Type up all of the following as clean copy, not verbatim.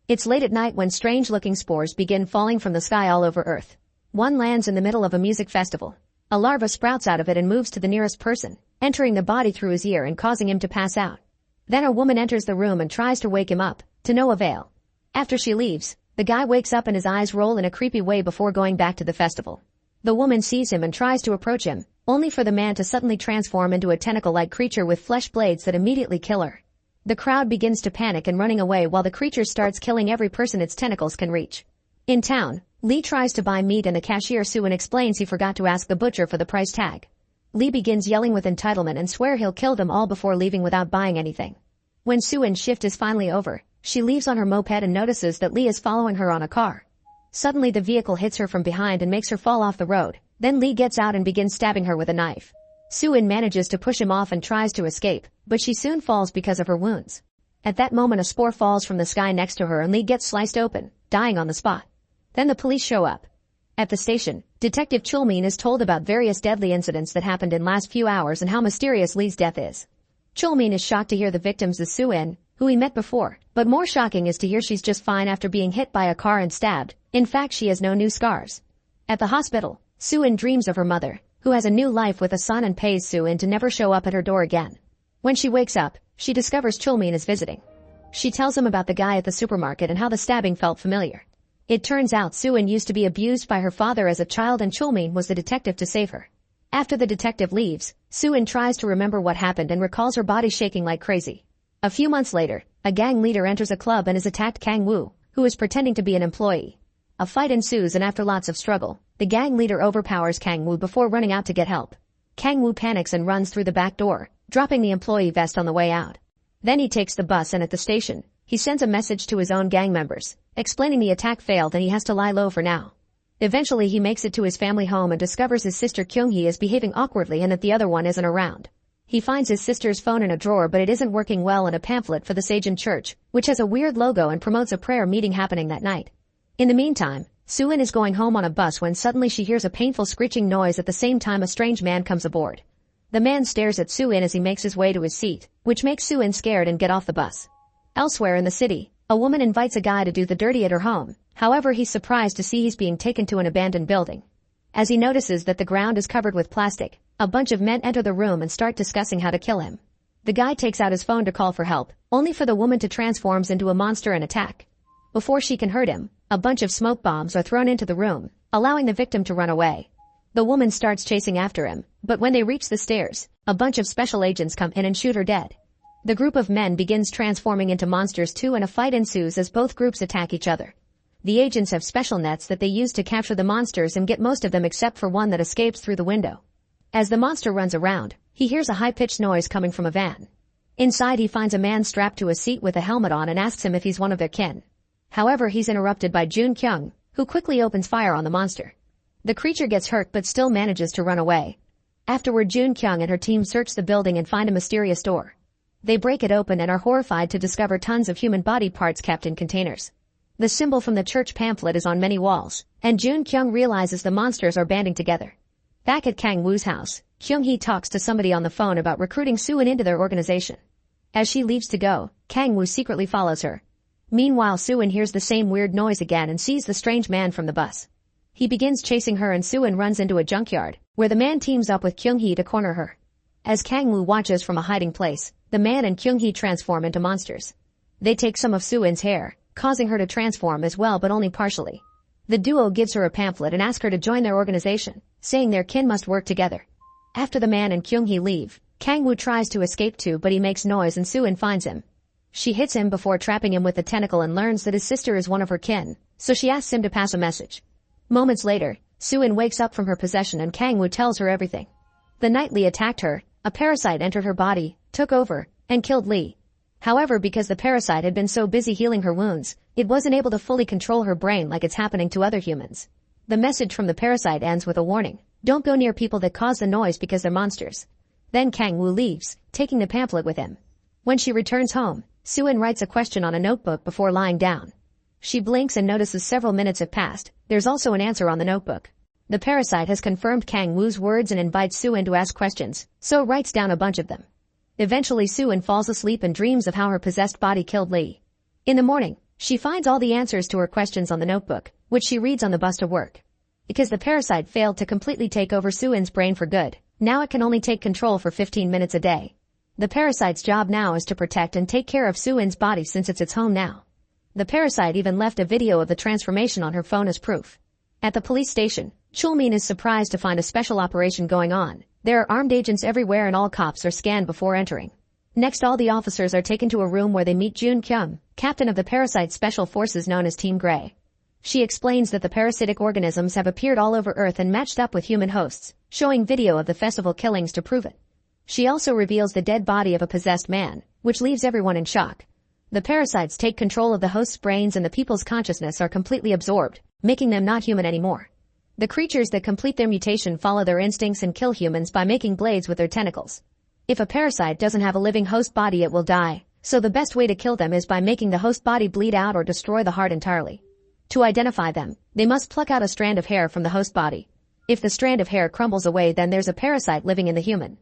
It's late at night when strange-looking spores begin falling from the sky all over Earth. One lands in the middle of a music festival. A larva sprouts out of it and moves to the nearest person, entering the body through his ear and causing him to pass out. Then a woman enters the room and tries to wake him up, to no avail. After she leaves, the guy wakes up and his eyes roll in a creepy way before going back to the festival. The woman sees him and tries to approach him, only for the man to suddenly transform into a tentacle-like creature with flesh blades that immediately kill her. The crowd begins to panic and running away while the creature starts killing every person its tentacles can reach. In town, Lee tries to buy meat and the cashier Sue-in explains he forgot to ask the butcher for the price tag. Lee begins yelling with entitlement and swear he'll kill them all before leaving without buying anything. When Sue-in's shift is finally over, she leaves on her moped and notices that Lee is following her on a car. Suddenly the vehicle hits her from behind and makes her fall off the road. Then Lee gets out and begins stabbing her with a knife. Sue-in manages to push him off and tries to escape, but she soon falls because of her wounds. At that moment a spore falls from the sky next to her and Lee gets sliced open, dying on the spot. Then the police show up. At the station, Detective Chulmin is told about various deadly incidents that happened in last few hours and how mysterious Lee's death is. Chulmin is shocked to hear the victims is Sue-in, who he met before, but more shocking is to hear she's just fine after being hit by a car and stabbed. In fact, she has no new scars. At the hospital, Sue-in dreams of her mother, who has a new life with a son and pays Sue-in to never show up at her door again. When she wakes up, she discovers Chulmin is visiting. She tells him about the guy at the supermarket and how the stabbing felt familiar. It turns out Sue-in used to be abused by her father as a child and Chulmin was the detective to save her. After the detective leaves, Sue-in tries to remember what happened and recalls her body shaking like crazy. A few months later, a gang leader enters a club and is attacked Kang-woo, who is pretending to be an employee. A fight ensues and after lots of struggle, the gang leader overpowers Kang-woo before running out to get help. Kang-woo panics and runs through the back door, dropping the employee vest on the way out. Then he takes the bus and at the station, he sends a message to his own gang members, explaining the attack failed and he has to lie low for now. Eventually he makes it to his family home and discovers his sister Kyung-hee is behaving awkwardly and that the other one isn't around. He finds his sister's phone in a drawer but it isn't working well and a pamphlet for the Sejin Church, which has a weird logo and promotes a prayer meeting happening that night. In the meantime, Sue-in is going home on a bus when suddenly she hears a painful screeching noise at the same time a strange man comes aboard. The man stares at Sue-in as he makes his way to his seat, which makes Sue-in scared and get off the bus. Elsewhere in the city, a woman invites a guy to do the dirty at her home. However, he's surprised to see he's being taken to an abandoned building. As he notices that the ground is covered with plastic, a bunch of men enter the room and start discussing how to kill him. The guy takes out his phone to call for help, only for the woman to transform into a monster and attack. Before she can hurt him, a bunch of smoke bombs are thrown into the room, allowing the victim to run away. The woman starts chasing after him, but when they reach the stairs, a bunch of special agents come in and shoot her dead. The group of men begins transforming into monsters too and a fight ensues as both groups attack each other. The agents have special nets that they use to capture the monsters and get most of them except for one that escapes through the window. As the monster runs around, he hears a high-pitched noise coming from a van. Inside he finds a man strapped to a seat with a helmet on and asks him if he's one of their kin. However, he's interrupted by Jun Kyung, who quickly opens fire on the monster. The creature gets hurt but still manages to run away. Afterward, Jun Kyung and her team search the building and find a mysterious door. They break it open and are horrified to discover tons of human body parts kept in containers. The symbol from the church pamphlet is on many walls, and Jun Kyung realizes the monsters are banding together. Back at Kang-woo's house, Kyung-hee talks to somebody on the phone about recruiting Sue-in into their organization. As she leaves to go, Kang-woo secretly follows her. Meanwhile, Sue-in hears the same weird noise again and sees the strange man from the bus. He begins chasing her and Sue-in runs into a junkyard, where the man teams up with Kyung-hee to corner her. As Kang-woo watches from a hiding place, the man and Kyung-hee transform into monsters. They take some of Sue-in's hair, causing her to transform as well but only partially. The duo gives her a pamphlet and asks her to join their organization, saying their kin must work together. After the man and Kyung-hee leave, Kang-woo tries to escape too but he makes noise and Sue-in finds him. She hits him before trapping him with the tentacle and learns that his sister is one of her kin, so she asks him to pass a message. Moments later, Sue-in wakes up from her possession and Kang-woo tells her everything. The night Lee attacked her, a parasite entered her body, took over, and killed Lee. However, because the parasite had been so busy healing her wounds, it wasn't able to fully control her brain like it's happening to other humans. The message from the parasite ends with a warning: don't go near people that cause the noise because they're monsters. Then Kang-woo leaves, taking the pamphlet with him. When she returns home, Sue-in writes a question on a notebook before lying down. She blinks and notices several minutes have passed. There's also an answer on the notebook. The parasite has confirmed Kang-woo's words and invites Sue-in to ask questions, so writes down a bunch of them. Eventually Sue-in falls asleep and dreams of how her possessed body killed Lee. In the morning, She finds all the answers to her questions on the notebook, which she reads on the bus to work. Because the parasite failed to completely take over Soo-in's brain for good, now it can only take control for 15 minutes a day. The parasite's job now is to protect and take care of Soo-in's body since it's its home now. The parasite even left a video of the transformation on her phone as proof. At the police station, Chulmin is surprised to find a special operation going on. There are armed agents everywhere and all cops are scanned before entering. Next, all the officers are taken to a room where they meet Jun Kyung, captain of the parasite special forces known as Team Grey. She explains that the parasitic organisms have appeared all over Earth and matched up with human hosts, showing video of the festival killings to prove it. She also reveals the dead body of a possessed man, which leaves everyone in shock. The parasites take control of the host's brains and the people's consciousness are completely absorbed, making them not human anymore. The creatures that complete their mutation follow their instincts and kill humans by making blades with their tentacles. If a parasite doesn't have a living host body, it will die, so the best way to kill them is by making the host body bleed out or destroy the heart entirely. To identify them, they must pluck out a strand of hair from the host body. If the strand of hair crumbles away, then there's a parasite living in the human.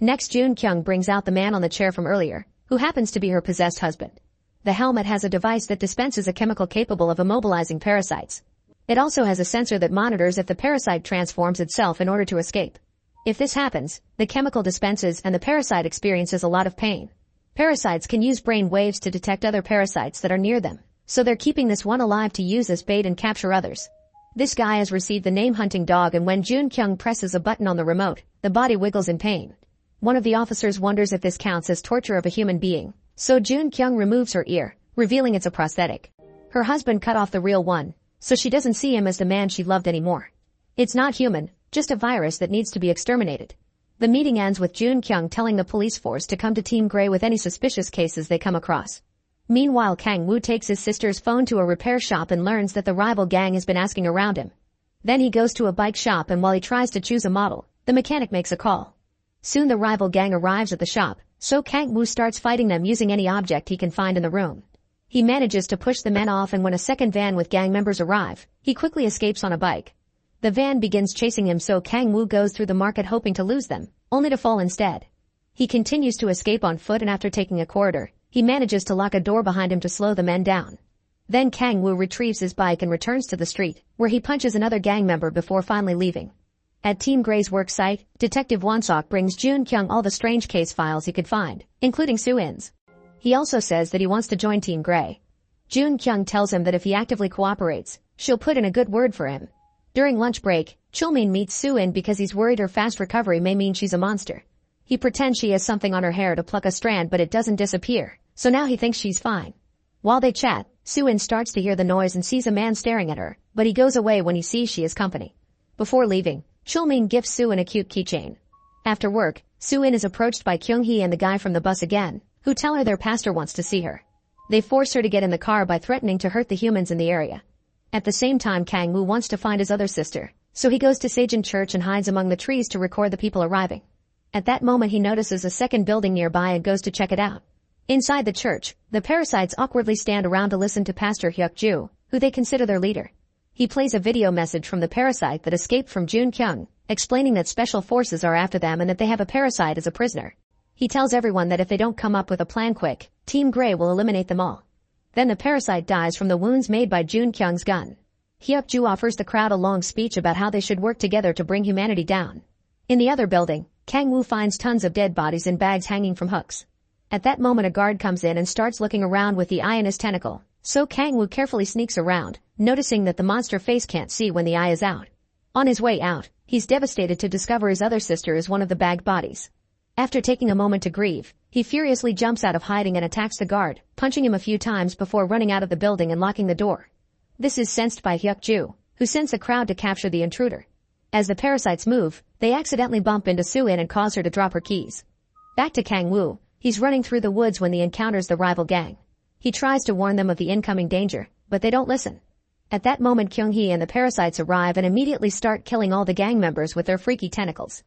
Next, Jun Kyung brings out the man on the chair from earlier, who happens to be her possessed husband. The helmet has a device that dispenses a chemical capable of immobilizing parasites. It also has a sensor that monitors if the parasite transforms itself in order to escape. If this happens, the chemical dispenses and the parasite experiences a lot of pain. Parasites can use brain waves to detect other parasites that are near them, so they're keeping this one alive to use as bait and capture others. This guy has received the name Hunting Dog, and when Jun Kyung presses a button on the remote, the body wiggles in pain. One of the officers wonders if this counts as torture of a human being, so Jun Kyung removes her ear, revealing it's a prosthetic. Her husband cut off the real one, so she doesn't see him as the man she loved anymore. It's not human, just a virus that needs to be exterminated. The meeting ends with Jun Kyung telling the police force to come to Team Grey with any suspicious cases they come across. Meanwhile, Kang Woo takes his sister's phone to a repair shop and learns that the rival gang has been asking around him. Then he goes to a bike shop, and while he tries to choose a model, the mechanic makes a call. Soon the rival gang arrives at the shop, so Kang Woo starts fighting them using any object he can find in the room. He manages to push the men off, and when a second van with gang members arrive, he quickly escapes on a bike. The van begins chasing him, so Kang Woo goes through the market hoping to lose them, only to fall instead. He continues to escape on foot, and after taking a corridor, he manages to lock a door behind him to slow the men down. Then Kang Woo retrieves his bike and returns to the street, where he punches another gang member before finally leaving. At Team Grey's work site, Detective Won-sok brings Jun Kyung all the strange case files he could find, including Soo-in's. He also says that he wants to join Team Grey. Jun Kyung tells him that if he actively cooperates, she'll put in a good word for him. During lunch break, Chulmin meets Soo-in because he's worried her fast recovery may mean she's a monster. He pretends she has something on her hair to pluck a strand, but it doesn't disappear, so now he thinks she's fine. While they chat, Soo-in starts to hear the noise and sees a man staring at her, but he goes away when he sees she has company. Before leaving, Chulmin gifts Soo-in a cute keychain. After work, Soo-in is approached by Kyung-hee and the guy from the bus again, who tell her their pastor wants to see her. They force her to get in the car by threatening to hurt the humans in the area. At the same time, Kang Woo wants to find his other sister, so he goes to Sejin Church and hides among the trees to record the people arriving. At that moment, he notices a second building nearby and goes to check it out. Inside the church, the parasites awkwardly stand around to listen to Pastor Hyuk-ju, who they consider their leader. He plays a video message from the parasite that escaped from Jun Kyung, explaining that special forces are after them and that they have a parasite as a prisoner. He tells everyone that if they don't come up with a plan quick, Team Grey will eliminate them all. Then the parasite dies from the wounds made by Jun Kyung's gun. Hyuk-ju offers the crowd a long speech about how they should work together to bring humanity down. In the other building, Kang Woo finds tons of dead bodies in bags hanging from hooks. At that moment, a guard comes in and starts looking around with the eye in his tentacle, so Kang Woo carefully sneaks around, noticing that the monster face can't see when the eye is out. On his way out, he's devastated to discover his other sister is one of the bagged bodies. After taking a moment to grieve, he furiously jumps out of hiding and attacks the guard, punching him a few times before running out of the building and locking the door. This is sensed by Hyuk-ju, who sends a crowd to capture the intruder. As the parasites move, they accidentally bump into Soo-in and cause her to drop her keys. Back to Kang Woo, he's running through the woods when he encounters the rival gang. He tries to warn them of the incoming danger, but they don't listen. At that moment, Kyung-hee and the parasites arrive and immediately start killing all the gang members with their freaky tentacles.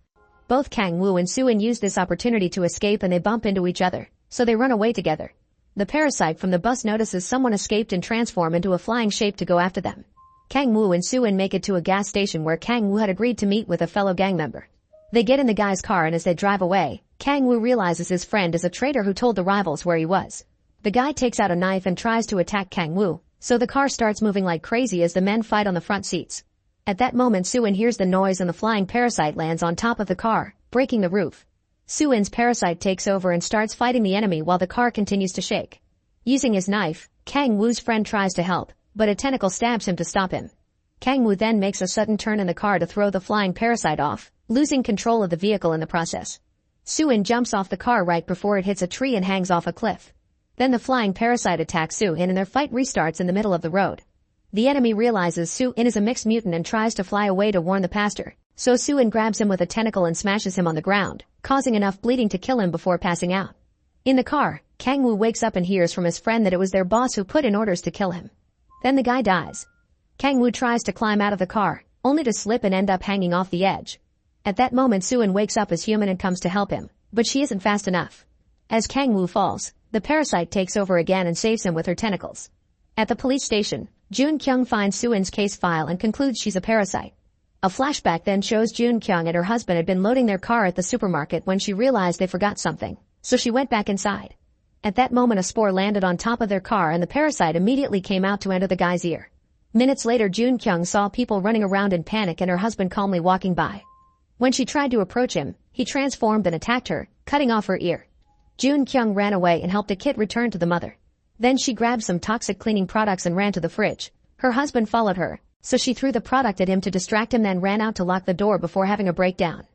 Both Kang Woo and Soo-in use this opportunity to escape, and they bump into each other, so they run away together. The parasite from the bus notices someone escaped and transform into a flying shape to go after them. Kang Woo and Soo-in make it to a gas station where Kang Woo had agreed to meet with a fellow gang member. They get in the guy's car, and as they drive away, Kang Woo realizes his friend is a traitor who told the rivals where he was. The guy takes out a knife and tries to attack Kang Woo, so the car starts moving like crazy as the men fight on the front seats. At that moment Soo-in hears the noise and the flying parasite lands on top of the car, breaking the roof. Soo-in's parasite takes over and starts fighting the enemy while the car continues to shake. Using his knife, Kang Woo's friend tries to help, but a tentacle stabs him to stop him. Kang Woo then makes a sudden turn in the car to throw the flying parasite off, losing control of the vehicle in the process. Soo-in jumps off the car right before it hits a tree and hangs off a cliff. Then the flying parasite attacks Soo-in and their fight restarts in the middle of the road. The enemy realizes Soo-in is a mixed mutant and tries to fly away to warn the pastor, so Soo-in grabs him with a tentacle and smashes him on the ground, causing enough bleeding to kill him before passing out. In the car, Kang Woo wakes up and hears from his friend that it was their boss who put in orders to kill him. Then the guy dies. Kang Woo tries to climb out of the car, only to slip and end up hanging off the edge. At that moment Soo-in wakes up as human and comes to help him, but she isn't fast enough. As Kang Woo falls, the parasite takes over again and saves him with her tentacles. At the police station, Jun Kyung finds Soo-in's case file and concludes she's a parasite. A flashback then shows Jun Kyung and her husband had been loading their car at the supermarket when she realized they forgot something, so she went back inside. At that moment a spore landed on top of their car and the parasite immediately came out to enter the guy's ear. Minutes later Jun Kyung saw people running around in panic and her husband calmly walking by. When she tried to approach him, he transformed and attacked her, cutting off her ear. Jun Kyung ran away and helped a kit return to the mother. Then she grabbed some toxic cleaning products and ran to the fridge. Her husband followed her, so she threw the product at him to distract him, then ran out to lock the door before having a breakdown.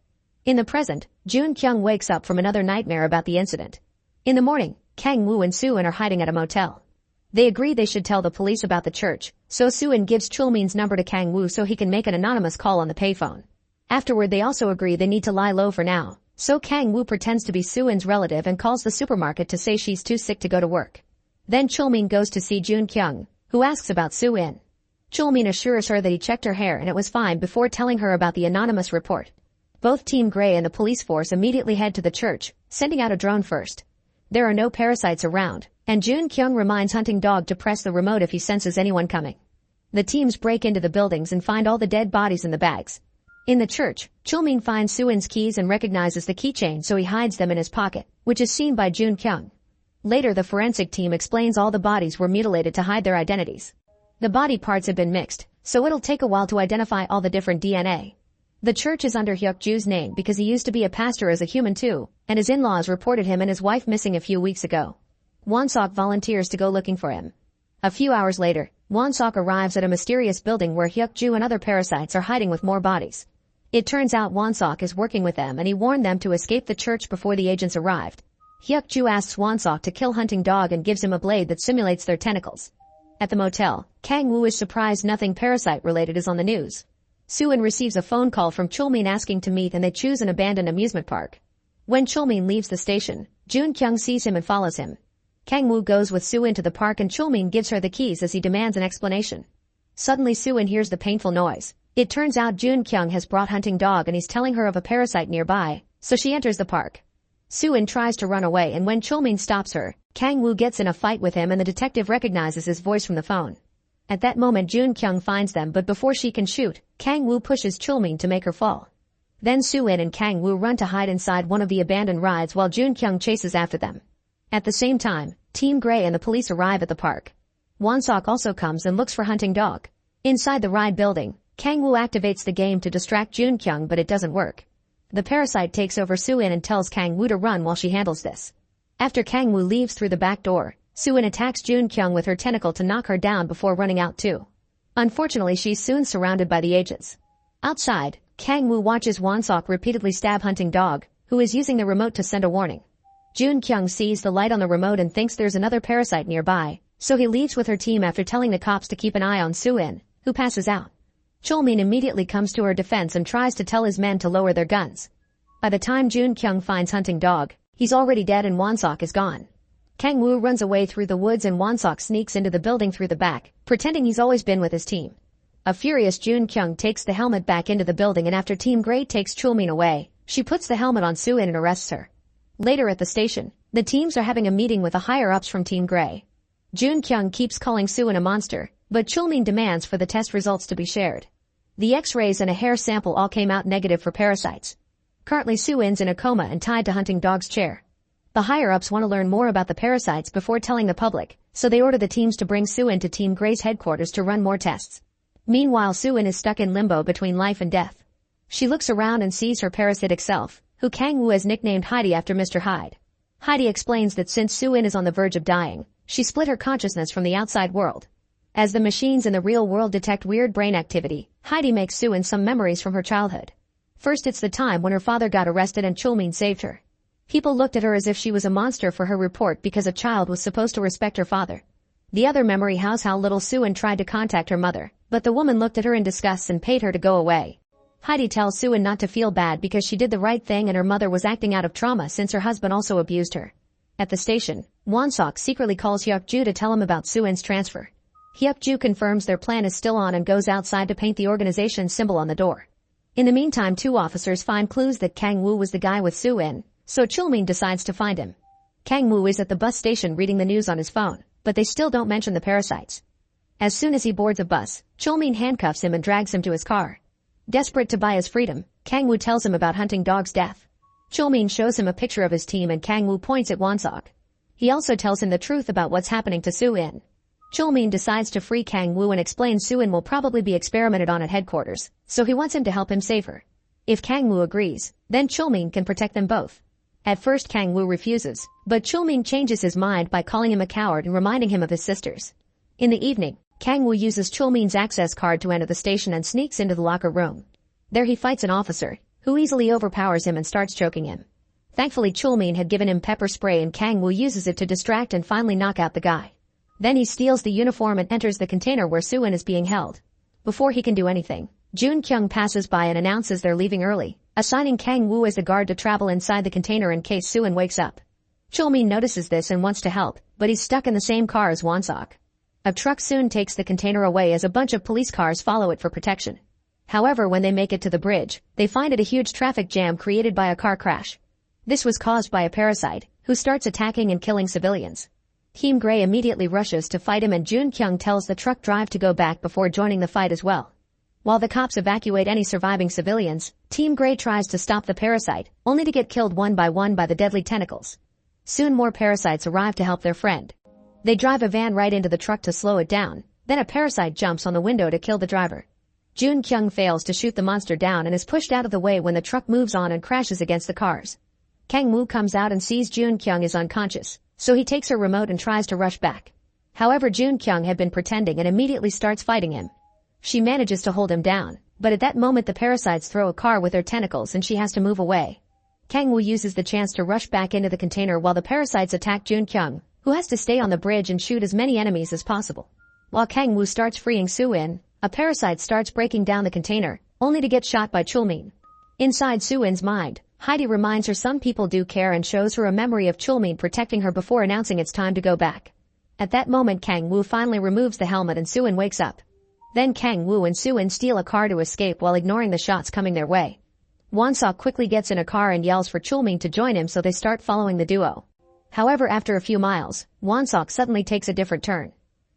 In the present, Jun Kyung wakes up from another nightmare about the incident. In the morning, Kang Woo and Soo-in are hiding at a motel. They agree they should tell the police about the church, so Soo-in gives Chulmin's number to Kang Woo so he can make an anonymous call on the payphone. Afterward they also agree they need to lie low for now, so Kang Woo pretends to be Soo-in's relative and calls the supermarket to say she's too sick to go to work. Then Chulmin goes to see Jun Kyung, who asks about Soo-in. Chulmin assures her that he checked her hair and it was fine before telling her about the anonymous report. Both Team Grey and the police force immediately head to the church, sending out a drone first. There are no parasites around, and Jun Kyung reminds Hunting Dog to press the remote if he senses anyone coming. The teams break into the buildings and find all the dead bodies in the bags. In the church, Chulmin finds Soo-in's keys and recognizes the keychain, so he hides them in his pocket, which is seen by Jun Kyung. Later the forensic team explains all the bodies were mutilated to hide their identities. The body parts have been mixed, so it'll take a while to identify all the different DNA. The church is under Hyuk-ju's name because he used to be a pastor as a human too, and his in-laws reported him and his wife missing a few weeks ago. Won-sok volunteers to go looking for him. A few hours later, Won-sok arrives at a mysterious building where Hyuk-ju and other parasites are hiding with more bodies. It turns out Won-sok is working with them and he warned them to escape the church before the agents arrived. Hyuk-ju asks Won-sok to kill Hunting Dog and gives him a blade that simulates their tentacles. At the motel, Kang Woo is surprised nothing parasite-related is on the news. Soo-in receives a phone call from Chulmin asking to meet and they choose an abandoned amusement park. When Chulmin leaves the station, Jun Kyung sees him and follows him. Kang Woo goes with Soo-in to the park and Chulmin gives her the keys as he demands an explanation. Suddenly Soo-in hears the painful noise. It turns out Jun Kyung has brought Hunting Dog and he's telling her of a parasite nearby, so she enters the park. Soo-in tries to run away and when Chulmin stops her, Kang Woo gets in a fight with him and the detective recognizes his voice from the phone. At that moment Jun Kyung finds them, but before she can shoot, Kang Woo pushes Chulmin to make her fall. Then Soo-in and Kang Woo run to hide inside one of the abandoned rides while Jun Kyung chases after them. At the same time, Team Grey and the police arrive at the park. Won-sok also comes and looks for Hunting Dog. Inside the ride building, Kang Woo activates the game to distract Jun Kyung, but it doesn't work. The parasite takes over Soo-in and tells Kang Woo to run while she handles this. After Kang Woo leaves through the back door, Soo-in attacks Jun Kyung with her tentacle to knock her down before running out too. Unfortunately she's soon surrounded by the agents. Outside, Kang Woo watches Won-sok repeatedly stab Hunting Dog, who is using the remote to send a warning. Jun Kyung sees the light on the remote and thinks there's another parasite nearby, so he leaves with her team after telling the cops to keep an eye on Soo-in, who passes out. Chulmin immediately comes to her defense and tries to tell his men to lower their guns. By the time Jun Kyung finds Hunting Dog, he's already dead and Won-sok is gone. Kang Woo runs away through the woods and Won-sok sneaks into the building through the back, pretending he's always been with his team. A furious Jun Kyung takes the helmet back into the building and after Team Grey takes Chulmin away, she puts the helmet on Soo-in and arrests her. Later at the station, the teams are having a meeting with the higher-ups from Team Grey. Jun Kyung keeps calling Soo-in a monster, but Chulmin demands for the test results to be shared. The X-rays and a hair sample all came out negative for parasites. Currently Soo-in's in a coma and tied to Hunting Dog's chair. The higher-ups want to learn more about the parasites before telling the public, so they order the teams to bring Sue-in to Team Grey's headquarters to run more tests. Meanwhile, Sue-in is stuck in limbo between life and death. She looks around and sees her parasitic self, who Kang-woo has nicknamed Heidi after Mr. Hyde. Heidi explains that since Sue-in is on the verge of dying, she split her consciousness from the outside world. As the machines in the real world detect weird brain activity, Heidi makes Sue-in some memories from her childhood. First, it's the time when her father got arrested and Chulmin saved her. People looked at her as if she was a monster for her report because a child was supposed to respect her father. The other memory has how little Sue-in tried to contact her mother, but the woman looked at her in disgust and paid her to go away. Heidi tells Sue-in not to feel bad because she did the right thing and her mother was acting out of trauma since her husband also abused her. At the station, Won-sok secretly calls Hyuk-ju to tell him about Sue-in's transfer. Hyuk-ju confirms their plan is still on and goes outside to paint the organization's symbol on the door. In the meantime, two officers find clues that Kang-woo was the guy with Sue-in, so Chulmin decides to find him. Kang-woo is at the bus station reading the news on his phone, but they still don't mention the parasites. As soon as he boards a bus, Chulmin handcuffs him and drags him to his car. Desperate to buy his freedom, Kang-woo tells him about hunting dog's death. Chulmin shows him a picture of his team and Kang-woo points at Won-sok. He also tells him the truth about what's happening to Sue-in. Chulmin decides to free Kang-woo and explains Sue-in will probably be experimented on at headquarters, so he wants him to help him save her. If Kang-woo agrees, then Chulmin can protect them both. At first Kang-woo refuses, but Chulmin changes his mind by calling him a coward and reminding him of his sisters. In the evening, Kang-woo uses Chulmin's access card to enter the station and sneaks into the locker room. There he fights an officer, who easily overpowers him and starts choking him. Thankfully Chulmin had given him pepper spray and Kang-woo uses it to distract and finally knock out the guy. Then he steals the uniform and enters the container where Sue-in is being held. Before he can do anything, Jun-kyung passes by and announces they're leaving early, assigning Kang-woo as the guard to travel inside the container in case Sue-in wakes up. Chulmin notices this and wants to help, but he's stuck in the same car as Won-sok. A truck soon takes the container away as a bunch of police cars follow it for protection. However, when they make it to the bridge, they find it a huge traffic jam created by a car crash. This was caused by a parasite, who starts attacking and killing civilians. Team Grey immediately rushes to fight him and Jun-kyung tells the truck driver to go back before joining the fight as well. While the cops evacuate any surviving civilians, Team Grey tries to stop the parasite, only to get killed one by the deadly tentacles. Soon more parasites arrive to help their friend. They drive a van right into the truck to slow it down, then a parasite jumps on the window to kill the driver. Jun-kyung fails to shoot the monster down and is pushed out of the way when the truck moves on and crashes against the cars. Kang-woo comes out and sees Jun-kyung is unconscious, so he takes her remote and tries to rush back. However, Jun-kyung had been pretending and immediately starts fighting him. She manages to hold him down, but at that moment the parasites throw a car with their tentacles and she has to move away. Kang-woo uses the chance to rush back into the container while the parasites attack Jun-kyung, who has to stay on the bridge and shoot as many enemies as possible. While Kang-woo starts freeing Sue-in, a parasite starts breaking down the container, only to get shot by Chulmin. Inside Sue-in's mind, Heidi reminds her some people do care and shows her a memory of Chulmin protecting her before announcing it's time to go back. At that moment Kang-woo finally removes the helmet and Sue-in wakes up. Then Kang-woo and Sue-in steal a car to escape while ignoring the shots coming their way. Won-sok quickly gets in a car and yells for Chulmin to join him so they start following the duo. However, after a few miles, Won-sok suddenly takes a different turn.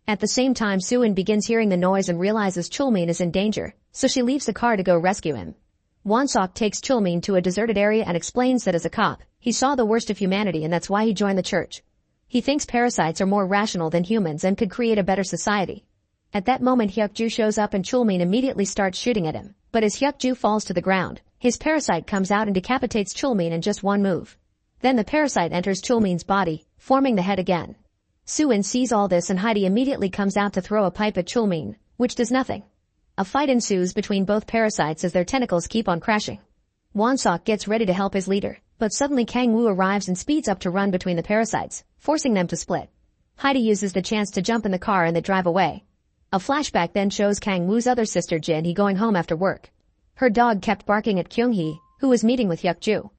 At the same time Sue-in begins hearing the noise and realizes Chulmin is in danger, so she leaves the car to go rescue him. Won-sok takes Chulmin to a deserted area and explains that as a cop, he saw the worst of humanity and that's why he joined the church. He thinks parasites are more rational than humans and could create a better society. At that moment Hyuk-ju shows up and Chulmin immediately starts shooting at him, but as Hyuk-ju falls to the ground, his parasite comes out and decapitates Chulmin in just one move. Then the parasite enters Chulmin's body, forming the head again. Sue-in sees all this and Heidi immediately comes out to throw a pipe at Chulmin, which does nothing. A fight ensues between both parasites as their tentacles keep on crashing. Won-sok gets ready to help his leader, but suddenly Kang-woo arrives and speeds up to run between the parasites, forcing them to split. Heidi uses the chance to jump in the car and they drive away. A flashback then shows Kang-woo's other sister Jin-hee going home after work. Her dog kept barking at Kyung-hee, who was meeting with Hyuk-ju.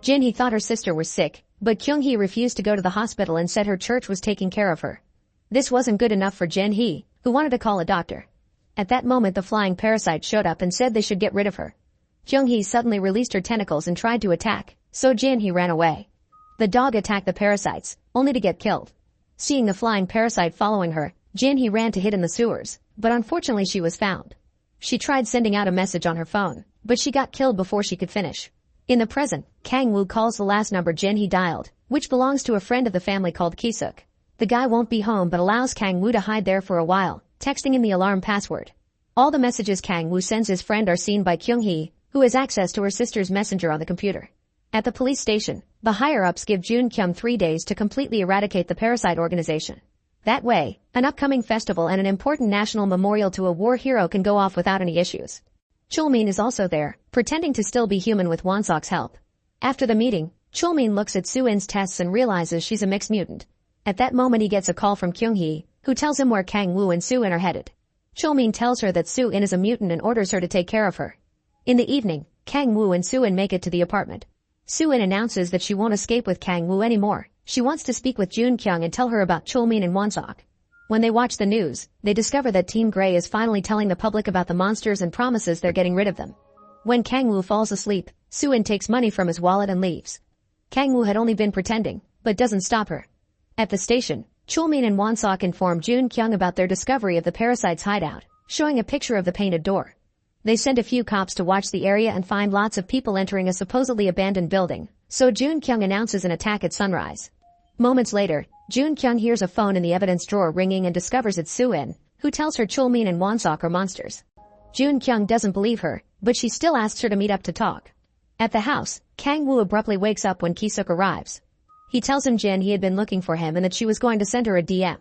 Jin-hee thought her sister was sick, but Kyung-hee refused to go to the hospital and said her church was taking care of her. This wasn't good enough for Jin-hee, who wanted to call a doctor. At that moment the flying parasite showed up and said they should get rid of her. Kyung-hee suddenly released her tentacles and tried to attack, so Jin-hee ran away. The dog attacked the parasites, only to get killed. Seeing the flying parasite following her, Jin-hee ran to hid in the sewers, but unfortunately she was found. She tried sending out a message on her phone, but she got killed before she could finish. In the present, Kang-woo calls the last number Jin he dialed, which belongs to a friend of the family called Ki-suk. The guy won't be home but allows Kang-woo to hide there for a while, texting him the alarm password. All the messages Kang-woo sends his friend are seen by Kyung-hee, who has access to her sister's messenger on the computer. At the police station, the higher-ups give Jun-kyung 3 days to completely eradicate the parasite organization. That way, an upcoming festival and an important national memorial to a war hero can go off without any issues. Chulmin is also there, pretending to still be human with Won-sok's help. After the meeting, Chulmin looks at Soo-in's tests and realizes she's a mixed mutant. At that moment he gets a call from Kyung-hee, who tells him where Kang-woo and Soo-in are headed. Chulmin tells her that Soo-in is a mutant and orders her to take care of her. In the evening, Kang-woo and Soo-in make it to the apartment. Soo-in announces that she won't escape with Kang-woo anymore. She wants to speak with Jun-kyung and tell her about Chulmin and Won-sok. When they watch the news, they discover that Team Grey is finally telling the public about the monsters and promises they're getting rid of them. When Kang-woo falls asleep, Soo-in takes money from his wallet and leaves. Kang-woo had only been pretending, but doesn't stop her. At the station, Chulmin and Won-sok inform Jun-kyung about their discovery of the Parasites' hideout, showing a picture of the painted door. They send a few cops to watch the area and find lots of people entering a supposedly abandoned building, so Jun-kyung announces an attack at sunrise. Moments later, Jun-kyung hears a phone in the evidence drawer ringing and discovers it's Soo-in, who tells her Chulmin and Won-sok are monsters. Jun-kyung doesn't believe her, but she still asks her to meet up to talk. At the house, Kang-woo abruptly wakes up when Ki-suk arrives. He tells him Jin he had been looking for him and that she was going to send her a DM.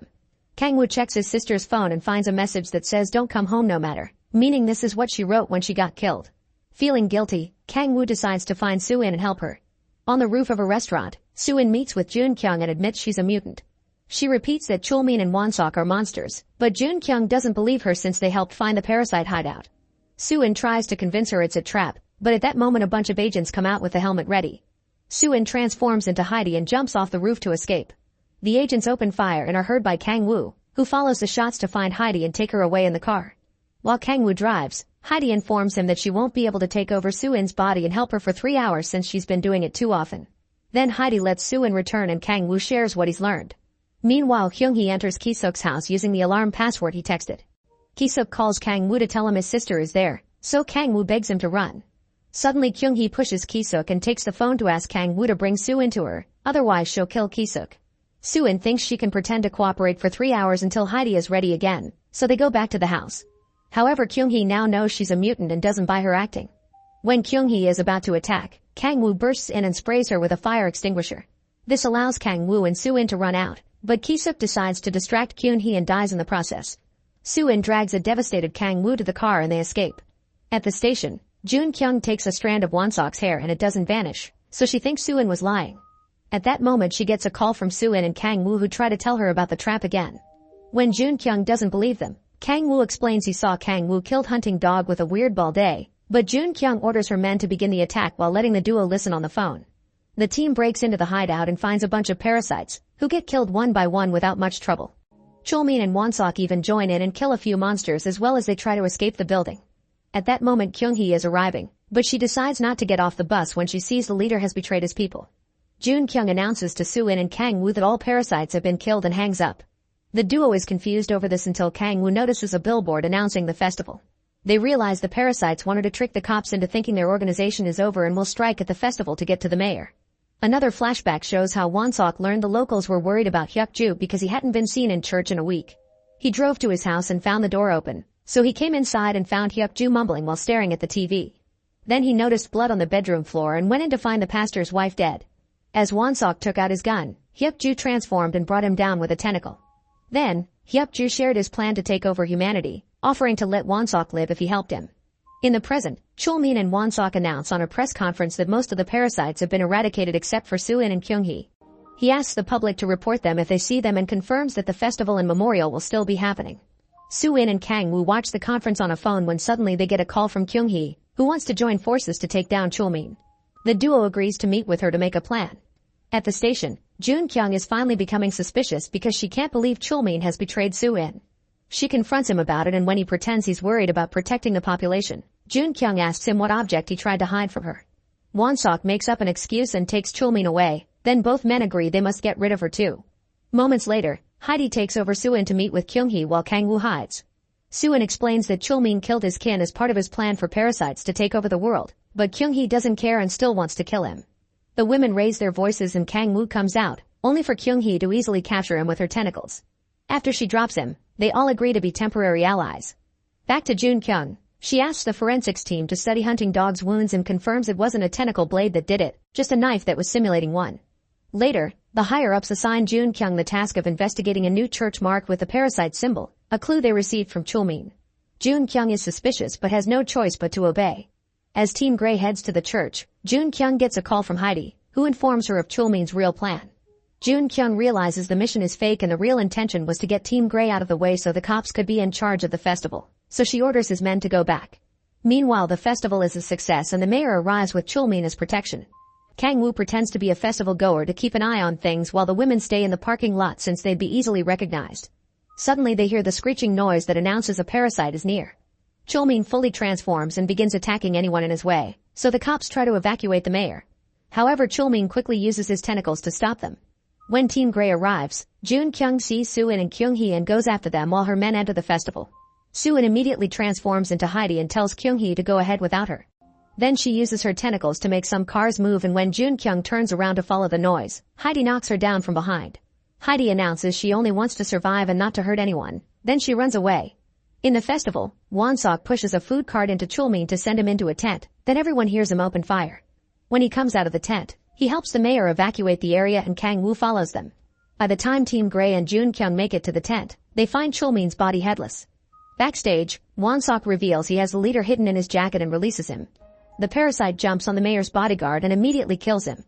Kang-woo checks his sister's phone and finds a message that says don't come home no matter, meaning this is what she wrote when she got killed. Feeling guilty, Kang-woo decides to find Soo-in and help her. On the roof of a restaurant, Soo-in meets with Jun-kyung and admits she's a mutant. She repeats that Chulmin and Won-sok are monsters, but Jun-kyung doesn't believe her since they helped find the parasite hideout. Soo-in tries to convince her it's a trap, but at that moment a bunch of agents come out with the helmet ready. Soo-in transforms into Heidi and jumps off the roof to escape. The agents open fire and are heard by Kang-woo, who follows the shots to find Heidi and take her away in the car. While Kang-woo drives, Heidi informs him that she won't be able to take over Soo-in's body and help her for 3 hours since she's been doing it too often. Then Heidi lets Soo-in return and Kang-woo shares what he's learned. Meanwhile, Kyung-hee enters Ki-suk's house using the alarm password he texted. Ki-suk calls Kang-woo to tell him his sister is there, so Kang-woo begs him to run. Suddenly Kyung-hee pushes Ki-suk and takes the phone to ask Kang-woo to bring Soo-in to her, otherwise she'll kill Ki-suk. Soo-in thinks she can pretend to cooperate for 3 hours until Heidi is ready again, so they go back to the house. However, Kyung-hee now knows she's a mutant and doesn't buy her acting. When Kyung-hee is about to attack, Kang-woo bursts in and sprays her with a fire extinguisher. This allows Kang-woo and Soo-in to run out, but Ki-suk decides to distract Kyung-hee and dies in the process. Soo-in drags a devastated Kang-woo to the car and they escape. At the station, Jun-kyung takes a strand of Won-sok's hair and it doesn't vanish, so she thinks Soo-in was lying. At that moment she gets a call from Soo-in and Kang-woo who try to tell her about the trap again. When Jun-kyung doesn't believe them, Kang-woo explains he saw Kang-woo killed hunting dog with a weird ball day, but Jun-kyung orders her men to begin the attack while letting the duo listen on the phone. The team breaks into the hideout and finds a bunch of parasites, who get killed one by one without much trouble. Chulmin and Won-sok even join in and kill a few monsters as well as they try to escape the building. At that moment Kyung-hee is arriving, but she decides not to get off the bus when she sees the leader has betrayed his people. Jun-kyung announces to Soo-in and Kang-woo that all parasites have been killed and hangs up. The duo is confused over this until Kang-woo notices a billboard announcing the festival. They realize the parasites wanted to trick the cops into thinking their organization is over and will strike at the festival to get to the mayor. Another flashback shows how Won-sok learned the locals were worried about Hyuk-ju because he hadn't been seen in church in a week. He drove to his house and found the door open, so he came inside and found Hyuk-ju mumbling while staring at the TV. Then he noticed blood on the bedroom floor and went in to find the pastor's wife dead. As Won-sok took out his gun, Hyuk-ju transformed and brought him down with a tentacle. Then, Hyuk-ju shared his plan to take over humanity, offering to let Won-sok live if he helped him. In the present, Chulmin and Won-sok announce on a press conference that most of the parasites have been eradicated except for Soo-in and Kyung-hee. He asks the public to report them if they see them and confirms that the festival and memorial will still be happening. Soo-in and Kang-woo watch the conference on a phone when suddenly they get a call from Kyung-hee, who wants to join forces to take down Chulmin. The duo agrees to meet with her to make a plan. At the station, Jun-kyung is finally becoming suspicious because she can't believe Chulmin has betrayed Soo-in. She confronts him about it and when he pretends he's worried about protecting the population, Jun-kyung asks him what object he tried to hide from her. Won-sok makes up an excuse and takes Chulmin away, then both men agree they must get rid of her too. Moments later, Heidi takes over Soo-in to meet with Kyung-hee while Kang-woo hides. Soo-in explains that Chulmin killed his kin as part of his plan for parasites to take over the world, but Kyung-hee doesn't care and still wants to kill him. The women raise their voices and Kang-woo comes out, only for Kyung-hee to easily capture him with her tentacles. After she drops him, they all agree to be temporary allies. Back to Jun-kyung. She asks the forensics team to study hunting dog's wounds and confirms it wasn't a tentacle blade that did it, just a knife that was simulating one. Later, the higher-ups assign Jun-kyung the task of investigating a new church marked with the parasite symbol, a clue they received from Chulmin. Jun-kyung is suspicious but has no choice but to obey. As Team Grey heads to the church, Jun-kyung gets a call from Heidi, who informs her of Chulmin's real plan. Jun-kyung realizes the mission is fake and the real intention was to get Team Grey out of the way so the cops could be in charge of the festival, so she orders his men to go back. Meanwhile, the festival is a success and the mayor arrives with Chulmin as protection. Kang-woo pretends to be a festival goer to keep an eye on things while the women stay in the parking lot since they'd be easily recognized. Suddenly they hear the screeching noise that announces a parasite is near. Chulmin fully transforms and begins attacking anyone in his way, so the cops try to evacuate the mayor. However, Chulmin quickly uses his tentacles to stop them. When Team Grey arrives, Jun-kyung sees Soo-in and Kyung-hee and goes after them while her men enter the festival. Soo-in immediately transforms into Heidi and tells Kyung-hee to go ahead without her. Then she uses her tentacles to make some cars move, and when Jun-kyung turns around to follow the noise, Heidi knocks her down from behind. Heidi announces she only wants to survive and not to hurt anyone, then she runs away. In the festival, Won-sok pushes a food cart into Chulmin to send him into a tent, then everyone hears him open fire. When he comes out of the tent, he helps the mayor evacuate the area and Kang-woo follows them. By the time Team Grey and Jun-kyung make it to the tent, they find Chulmin's body headless. Backstage, Won-sok reveals he has the leader hidden in his jacket and releases him. The parasite jumps on the mayor's bodyguard and immediately kills him.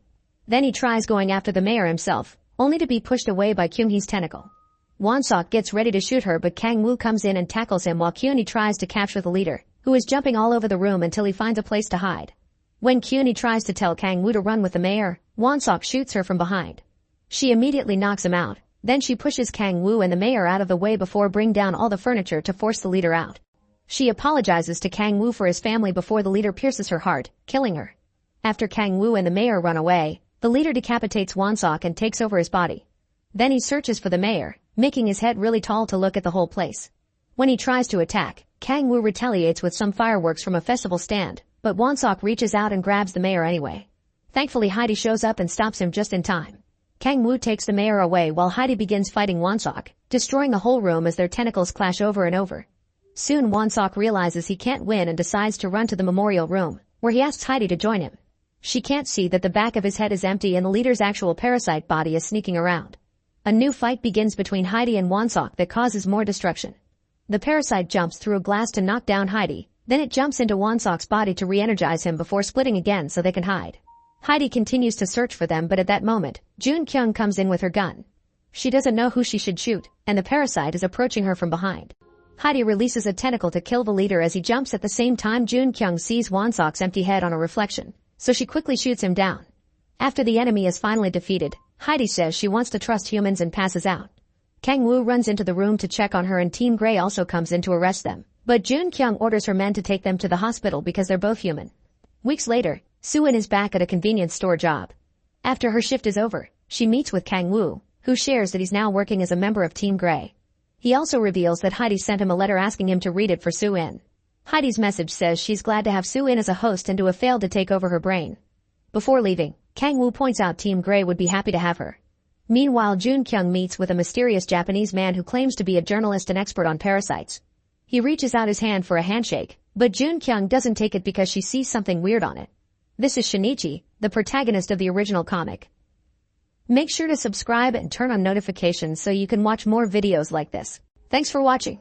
Then he tries going after the mayor himself, only to be pushed away by Kyung-hee's tentacle. Won-sok gets ready to shoot her but Kang-woo comes in and tackles him while Kyung-hee tries to capture the leader, who is jumping all over the room until he finds a place to hide. When Kyung-hee tries to tell Kang-woo to run with the mayor, Won-sok shoots her from behind. She immediately knocks him out, then she pushes Kang-woo and the mayor out of the way before bringing down all the furniture to force the leader out. She apologizes to Kang-woo for his family before the leader pierces her heart, killing her. After Kang-woo and the mayor run away, the leader decapitates Won-sok and takes over his body. Then he searches for the mayor, making his head really tall to look at the whole place. When he tries to attack, Kang-woo retaliates with some fireworks from a festival stand, but Won-sok reaches out and grabs the mayor anyway. Thankfully, Heidi shows up and stops him just in time. Kang-woo takes the mayor away while Heidi begins fighting Won-sok, destroying the whole room as their tentacles clash over and over. Soon Won-sok realizes he can't win and decides to run to the memorial room, where he asks Heidi to join him. She can't see that the back of his head is empty and the leader's actual parasite body is sneaking around. A new fight begins between Heidi and Won-sok that causes more destruction. The parasite jumps through a glass to knock down Heidi, then it jumps into Won-sok's body to re-energize him before splitting again so they can hide. Heidi continues to search for them, but at that moment, Jun-kyung comes in with her gun. She doesn't know who she should shoot, and the parasite is approaching her from behind. Heidi releases a tentacle to kill the leader as he jumps. At the same time, Jun-kyung sees Won-sok's empty head on a reflection, so she quickly shoots him down. After the enemy is finally defeated, Heidi says she wants to trust humans and passes out. Kang-woo runs into the room to check on her and Team Grey also comes in to arrest them, but Jun-kyung orders her men to take them to the hospital because they're both human. Weeks later, Soo-in is back at a convenience store job. After her shift is over, she meets with Kang-woo, who shares that he's now working as a member of Team Grey. He also reveals that Heidi sent him a letter asking him to read it for Soo-in. Heidi's message says she's glad to have Soo-in as a host and to have failed to take over her brain. Before leaving, Kang-woo points out Team Grey would be happy to have her. Meanwhile, Jun-kyung meets with a mysterious Japanese man who claims to be a journalist and expert on parasites. He reaches out his hand for a handshake, but Jun-kyung doesn't take it because she sees something weird on it. This is Shinichi, the protagonist of the original comic. Make sure to subscribe and turn on notifications so you can watch more videos like this. Thanks for watching.